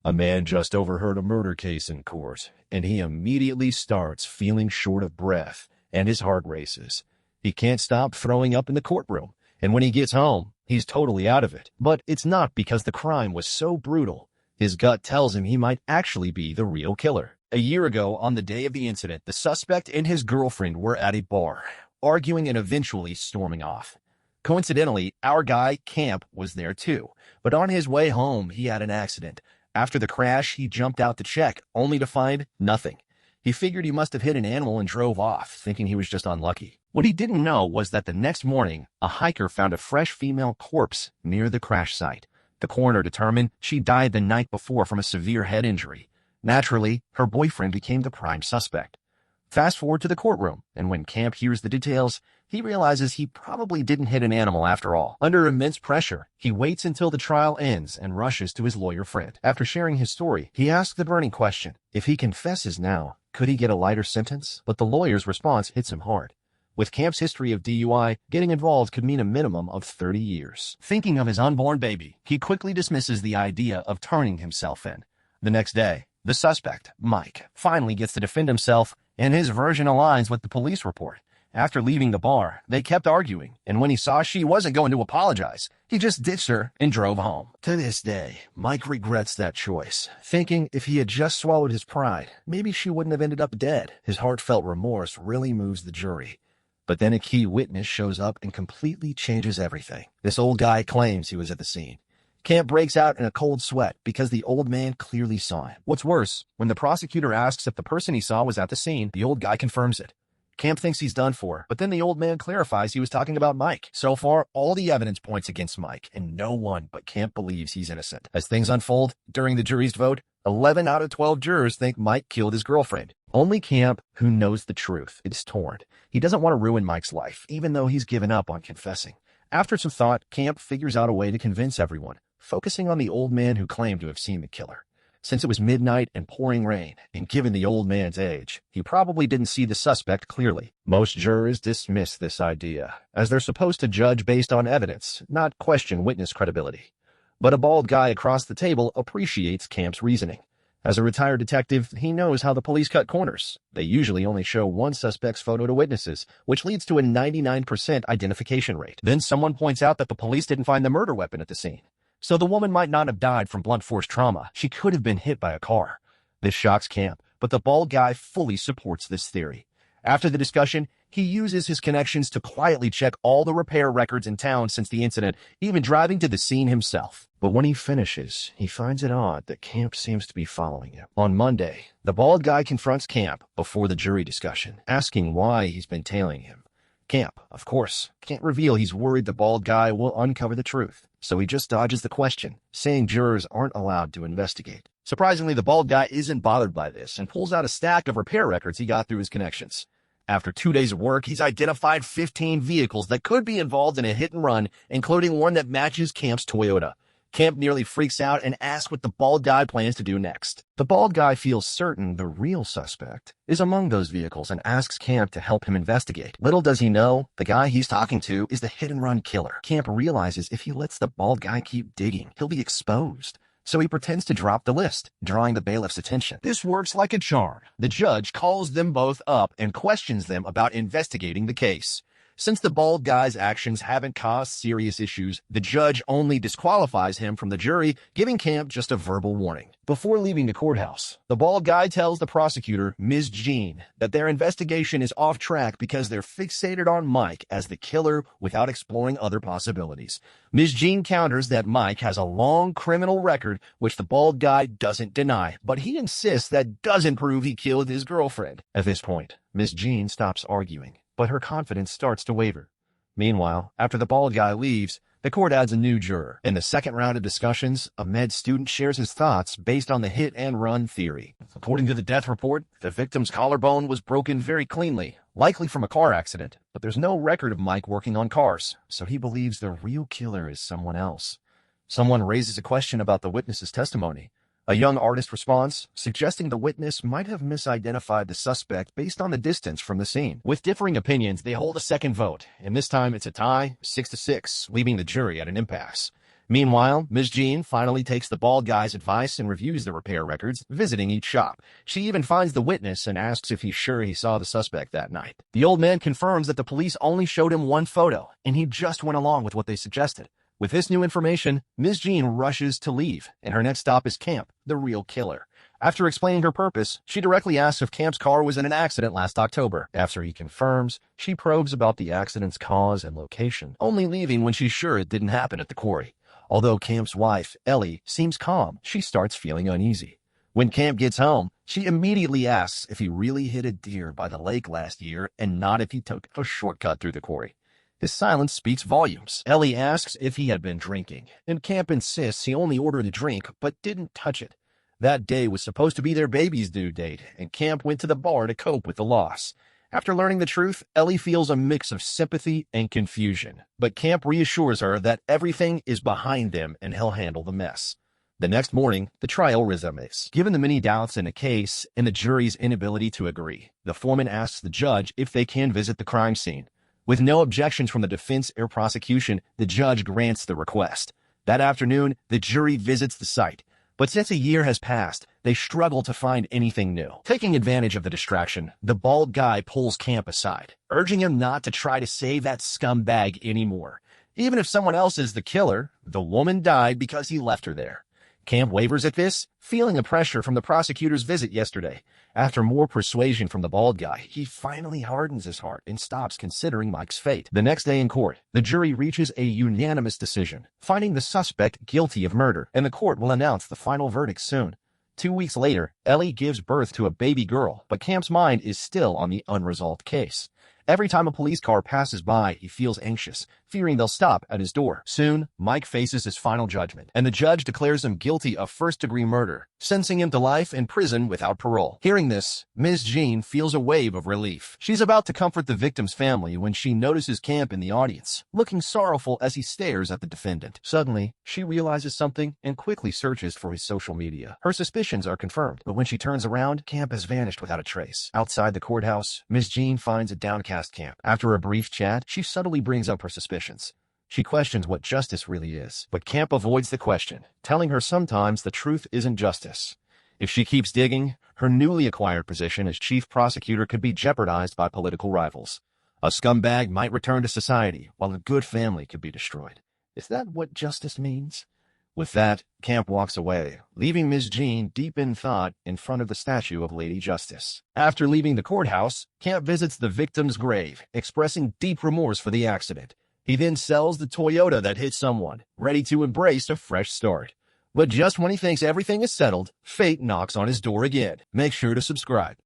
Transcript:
A man just overheard a murder case in court, and he immediately starts feeling short of breath, and his heart races. He can't stop throwing up in the courtroom, and when he gets home, he's totally out of it. But it's not because the crime was so brutal. His gut tells him he might actually be the real killer. A year ago, on the day of the incident, the suspect and his girlfriend were at a bar, arguing and eventually storming off. Coincidentally, our guy, Camp, was there too, but on his way home, he had an accident. After the crash, he jumped out to check, only to find nothing. He figured he must have hit an animal and drove off, thinking he was just unlucky. What he didn't know was that the next morning, a hiker found a fresh female corpse near the crash site. The coroner determined she died the night before from a severe head injury. Naturally, her boyfriend became the prime suspect. Fast forward to the courtroom, and when Camp hears the details, he realizes he probably didn't hit an animal after all. Under immense pressure, he waits until the trial ends and rushes to his lawyer friend. After sharing his story, he asks the burning question: if he confesses now, could he get a lighter sentence? But the lawyer's response hits him hard. With Camp's history of DUI, getting involved could mean a minimum of 30 years. Thinking of his unborn baby, he quickly dismisses the idea of turning himself in. The next day, the suspect, Mike, finally gets to defend himself, and his version aligns with the police report. After leaving the bar, they kept arguing, and when he saw she wasn't going to apologize, he just ditched her and drove home. To this day, Mike regrets that choice, thinking if he had just swallowed his pride, maybe she wouldn't have ended up dead. His heartfelt remorse really moves the jury. But then a key witness shows up and completely changes everything. This old guy claims he was at the scene. Camp breaks out in a cold sweat because the old man clearly saw him. What's worse, when the prosecutor asks if the person he saw was at the scene, the old guy confirms it. Camp thinks he's done for, but then the old man clarifies he was talking about Mike. So far, all the evidence points against Mike, and no one but Camp believes he's innocent. As things unfold, during the jury's vote, 11 out of 12 jurors think Mike killed his girlfriend. Only Camp, who knows the truth, is torn. He doesn't want to ruin Mike's life, even though he's given up on confessing. After some thought, Camp figures out a way to convince everyone, focusing on the old man who claimed to have seen the killer. Since it was midnight and pouring rain, and given the old man's age, he probably didn't see the suspect clearly. Most jurors dismiss this idea, as they're supposed to judge based on evidence, not question witness credibility. But a bald guy across the table appreciates Camp's reasoning. As a retired detective, he knows how the police cut corners. They usually only show one suspect's photo to witnesses, which leads to a 99% identification rate. Then someone points out that the police didn't find the murder weapon at the scene. So the woman might not have died from blunt force trauma. She could have been hit by a car. This shocks Camp, but the bald guy fully supports this theory. After the discussion, he uses his connections to quietly check all the repair records in town since the incident, even driving to the scene himself. But when he finishes, he finds it odd that Camp seems to be following him. On Monday, the bald guy confronts Camp before the jury discussion, asking why he's been tailing him. Camp, of course, can't reveal he's worried the bald guy will uncover the truth, so he just dodges the question, saying jurors aren't allowed to investigate. Surprisingly, the bald guy isn't bothered by this and pulls out a stack of repair records he got through his connections. After 2 days of work, he's identified 15 vehicles that could be involved in a hit and run, including one that matches Camp's Toyota. Camp nearly freaks out and asks what the bald guy plans to do next. The bald guy feels certain the real suspect is among those vehicles and asks Camp to help him investigate. Little does he know, the guy he's talking to is the hit-and-run killer. Camp realizes if he lets the bald guy keep digging, he'll be exposed. So he pretends to drop the list, drawing the bailiff's attention. This works like a charm. The judge calls them both up and questions them about investigating the case. Since the bald guy's actions haven't caused serious issues, the judge only disqualifies him from the jury, giving Camp just a verbal warning. Before leaving the courthouse, the bald guy tells the prosecutor, Ms. Jean, that their investigation is off track because they're fixated on Mike as the killer without exploring other possibilities. Ms. Jean counters that Mike has a long criminal record, which the bald guy doesn't deny, but he insists that doesn't prove he killed his girlfriend. At this point, Ms. Jean stops arguing, but her confidence starts to waver. Meanwhile, after the bald guy leaves, the court adds a new juror. In the second round of discussions, a med student shares his thoughts based on the hit-and-run theory. According to the death report, the victim's collarbone was broken very cleanly, likely from a car accident, but there's no record of Mike working on cars, so he believes the real killer is someone else. Someone raises a question about the witness's testimony. A young artist responds, suggesting the witness might have misidentified the suspect based on the distance from the scene. With differing opinions, they hold a second vote, and this time it's a tie, 6-6, leaving the jury at an impasse. Meanwhile, Miss Jean finally takes the bald guy's advice and reviews the repair records, visiting each shop. She even finds the witness and asks if he's sure he saw the suspect that night. The old man confirms that the police only showed him one photo, and he just went along with what they suggested. With this new information, Miss Jean rushes to leave, and her next stop is Camp, the real killer. After explaining her purpose, she directly asks if Camp's car was in an accident last October. After he confirms, she probes about the accident's cause and location, only leaving when she's sure it didn't happen at the quarry. Although Camp's wife, Ellie, seems calm, she starts feeling uneasy. When Camp gets home, she immediately asks if he really hit a deer by the lake last year and not if he took a shortcut through the quarry. His silence speaks volumes. Ellie asks if he had been drinking, and Camp insists he only ordered a drink but didn't touch it. That day was supposed to be their baby's due date, and Camp went to the bar to cope with the loss. After learning the truth, Ellie feels a mix of sympathy and confusion, but Camp reassures her that everything is behind them and he'll handle the mess. The next morning, the trial resumes. Given the many doubts in the case and the jury's inability to agree, the foreman asks the judge if they can visit the crime scene. With no objections from the defense or prosecution, the judge grants the request. That afternoon, the jury visits the site. But since a year has passed, they struggle to find anything new. Taking advantage of the distraction, the bald guy pulls Camp aside, urging him not to try to save that scumbag anymore. Even if someone else is the killer, the woman died because he left her there. Camp wavers at this, feeling the pressure from the prosecutor's visit yesterday. After more persuasion from the bald guy, he finally hardens his heart and stops considering Mike's fate. The next day in court, the jury reaches a unanimous decision, finding the suspect guilty of murder, and the court will announce the final verdict soon. 2 weeks later, Ellie gives birth to a baby girl, but Camp's mind is still on the unresolved case. Every time a police car passes by, he feels anxious, fearing they'll stop at his door. Soon, Mike faces his final judgment, and the judge declares him guilty of first-degree murder, sentencing him to life in prison without parole. Hearing this, Ms. Jean feels a wave of relief. She's about to comfort the victim's family when she notices Camp in the audience, looking sorrowful as he stares at the defendant. Suddenly, she realizes something and quickly searches for his social media. Her suspicions are confirmed, but when she turns around, Camp has vanished without a trace. Outside the courthouse, Ms. Jean finds a downcast Camp. After a brief chat, she subtly brings up her suspicions. She questions what justice really is, but Camp avoids the question, telling her sometimes the truth isn't justice. If she keeps digging, her newly acquired position as chief prosecutor could be jeopardized by political rivals. A scumbag might return to society, while a good family could be destroyed. Is that what justice means? With that, Camp walks away, leaving Ms. Jean deep in thought in front of the statue of Lady Justice. After leaving the courthouse, Camp visits the victim's grave, expressing deep remorse for the accident. He then sells the Toyota that hit someone, ready to embrace a fresh start. But just when he thinks everything is settled, fate knocks on his door again. Make sure to subscribe.